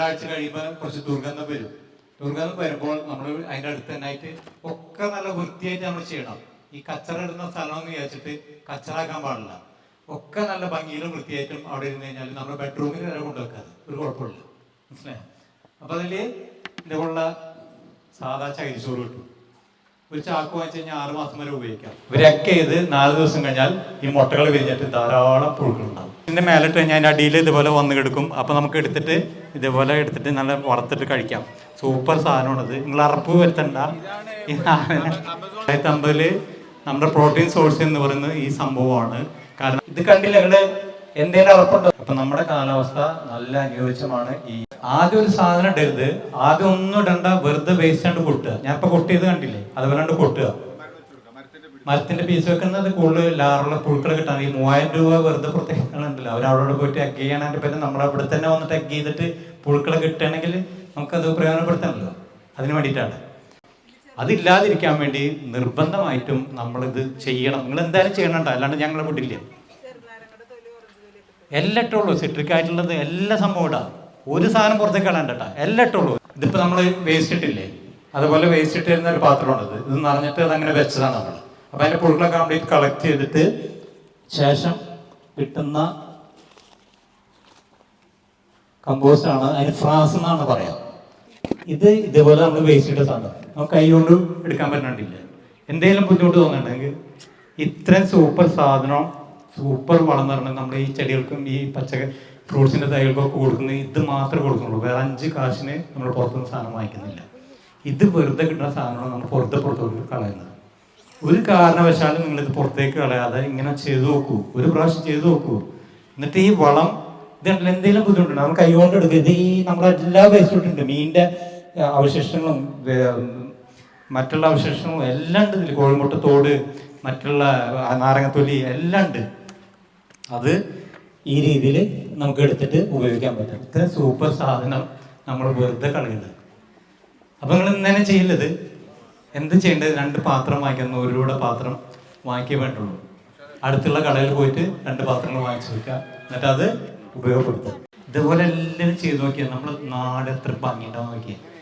ഒരാഴ്ച കഴിയുമ്പോൾ കുറച്ച് ദുർഗന്ധം വരും. ദുർഗന്ധം വരുമ്പോൾ നമ്മൾ അതിൻ്റെ അടുത്ത് തന്നെ ആയിട്ട് ഒക്കെ നല്ല വൃത്തിയായിട്ട് നമ്മൾ ചെയ്യണം. ഈ കച്ചറ ഇടുന്ന സ്ഥലമെന്ന് വിചാരിച്ചിട്ട് കച്ചറാക്കാൻ പാടില്ല. ഒക്കെ നല്ല ഭംഗിയിലും വൃത്തിയായിട്ടും അവിടെ ഇരുന്ന് കഴിഞ്ഞാൽ നമ്മുടെ ബെഡ്റൂമിൽ വരെ കൊണ്ടുവെക്കാതെ ഒരു കുഴപ്പമില്ല. മനസ്സിലായോ? അപ്പം അതിൽ ഇതേപോലുള്ള സാധാ ചകിരിച്ചോറ് കിട്ടും. ഒരു ചാക്ക് വാങ്ങിച്ച് കഴിഞ്ഞാൽ 6 മാസം വരെ ഉപയോഗിക്കാം. ഇവരൊക്കെ ചെയ്ത് 4 ദിവസം കഴിഞ്ഞാൽ ഈ മുട്ടകൾ വിരിഞ്ഞിട്ട് ധാരാളം പുഴുക്കളുണ്ടാവും. ഇതിൻ്റെ മേലിട്ട് കഴിഞ്ഞാൽ അതിൻ്റെ അടിയിൽ ഇതുപോലെ വന്ന് കിടക്കും. അപ്പോൾ നമുക്ക് എടുത്തിട്ട് ഇതേപോലെ എടുത്തിട്ട് നല്ല വറുത്തിട്ട് കഴിക്കാം. സൂപ്പർ സാധനമാണിത്. നിങ്ങൾ അറപ്പ് വരുത്തണ്ട. ഈ 1950 നമ്മുടെ പ്രോട്ടീൻ സോഴ്സ് എന്ന് പറയുന്നത് ഈ സംഭവമാണ്. കാരണം ഇത് കണ്ടില്ല നിങ്ങള് എന്തെങ്കിലും അറപ്പുണ്ടോ? അപ്പൊ നമ്മുടെ കാലാവസ്ഥ നല്ല അനുയോജ്യമാണ്. ഈ ആദ്യം ഒരു സാധനം ഇടരുത്. ആദ്യം ഒന്നും ഇടണ്ട, വെറുതെ വേസ്റ്റ് ആണ്ട് കൊട്ടുക. ഞാൻ ഇപ്പൊ കൊട്ടിയത് കണ്ടില്ലേ, അതുപോലെ കൊട്ടുക. മരത്തിന്റെ പീസ് വെക്കുന്നത് കൂടുതൽ ലാറുള്ള പുഴുക്കൾ കിട്ടാൻ. ഈ 3000 രൂപ വെറുതെ പ്രത്യേകങ്ങളുണ്ടല്ലോ, അവരവിടെ പോയിട്ട് എഗ് ചെയ്യാനായിട്ട് പറ്റും. നമ്മൾ ഇവിടെ തന്നെ വന്നിട്ട് എഗ് ചെയ്തിട്ട് പുഴുക്കളെ കിട്ടുകയാണെങ്കിൽ നമുക്കത് പ്രയോജനപ്പെടുത്താനല്ലോ. അതിന് വേണ്ടിയിട്ടാണ്. അതില്ലാതിരിക്കാൻ വേണ്ടി നിർബന്ധമായിട്ടും നമ്മളിത് ചെയ്യണം. നിങ്ങൾ എന്തായാലും ചെയ്യണണ്ട, അല്ലാണ്ട് ഞങ്ങളെ വിടില്ല. എല്ലാം ഇട്ടുള്ളൂ. സിട്രിക് ആയിട്ടുള്ളത് എല്ലാ സംഭവം ഇടാം. ഒരു സാധനം പുറത്തേക്ക് കളയണ്ട, എല്ലാം ഇട്ടുള്ളൂ. ഇതിപ്പോൾ നമ്മൾ വേസ്റ്റ് ഇട്ടില്ലേ, അതുപോലെ വേസ്റ്റ് ഇട്ടിരുന്ന ഒരു പാത്രമാണിത്. ഇത് നിറഞ്ഞിട്ട് അതങ്ങനെ വെച്ചതാണ് നമ്മൾ. അപ്പം അതിൻ്റെ പുഴുക്കളെ കംപ്ലീറ്റ് കളക്ട് ചെയ്തിട്ട് ശേഷം കിട്ടുന്ന കമ്പോസ്റ്റാണ്. അതിന് ഫ്രാസ് എന്നാണ് പറയാം. ഇത് ഇതേപോലെ നമ്മൾ വേസ്റ്റ് ഇട്ട സാധനം നമുക്ക് കൈ കൊണ്ട് എടുക്കാൻ പറ്റണ്ടില്ല. എന്തെങ്കിലും ബുദ്ധിമുട്ട് തോന്നുന്നുണ്ടെങ്കിൽ ഇത്രയും സൂപ്പർ സാധനം, സൂപ്പർ വളം എന്ന് നമ്മൾ ഈ ചെടികൾക്കും ഈ ഫ്രൂട്ട്സിൻ്റെ തൈകൾക്കൊക്കെ കൊടുക്കുന്നത് ഇത് മാത്രമേ കൊടുക്കുന്നുള്ളൂ. വേറെ 5 കാശിന് നമ്മൾ പുറത്തുനിന്ന് സാധനം വാങ്ങിക്കുന്നില്ല. ഇത് വെറുതെ കിട്ടുന്ന സാധനമാണ് നമ്മൾ പുറത്തോട്ട് കളയുന്നത്. ഒരു കാരണവശാലും നിങ്ങളിത് പുറത്തേക്ക് കളയാതെ ഇങ്ങനെ ചെയ്തു നോക്കൂ. ഒരു പ്രാവശ്യം ചെയ്തു നോക്കൂ. എന്നിട്ട് ഈ വളം ഇതുണ്ടല്ലോ, എന്തെങ്കിലും ബുദ്ധിമുട്ടുണ്ട് നമ്മൾ കൈ കൊണ്ട് എടുക്കുക. ഇത് ഈ നമ്മുടെ എല്ലാ വേസ്റ്റ് ഇട്ടുണ്ട്. മീനിൻ്റെ അവശിഷ്ടങ്ങളും മറ്റുള്ള അവശിഷ്ടങ്ങളും എല്ലാം ഉണ്ട് ഇതിൽ. കോഴിമുട്ട തോട്, മറ്റുള്ള നാരങ്ങത്തൊലി എല്ലാം ഉണ്ട്. അത് ഈ രീതിയിൽ നമുക്ക് എടുത്തിട്ട് ഉപയോഗിക്കാൻ പറ്റും. ഇത്രയും സൂപ്പർ സാധനം നമ്മൾ വെറുതെ കളയുന്നത്. അപ്പം നിങ്ങൾ ഇങ്ങനെ ചെയ്യില്ലത്. എന്ത് ചെയ്യേണ്ടത്? 2 പാത്രം വാങ്ങിക്കാൻ, 1 രൂപയുടെ പാത്രം വാങ്ങിക്കേ വേണ്ടുള്ളൂ. അടുത്തുള്ള കടയിൽ പോയിട്ട് 2 പാത്രങ്ങൾ വാങ്ങിച്ചു വെക്കുക. എന്നിട്ട് അത് ഉപയോഗപ്പെടുത്തുക. ഇതുപോലെ എല്ലാവരും ചെയ്ത് നോക്കിയാൽ നമ്മുടെ നാട് എത്ര ഭംഗിയുണ്ടാവും നോക്കിയാൽ.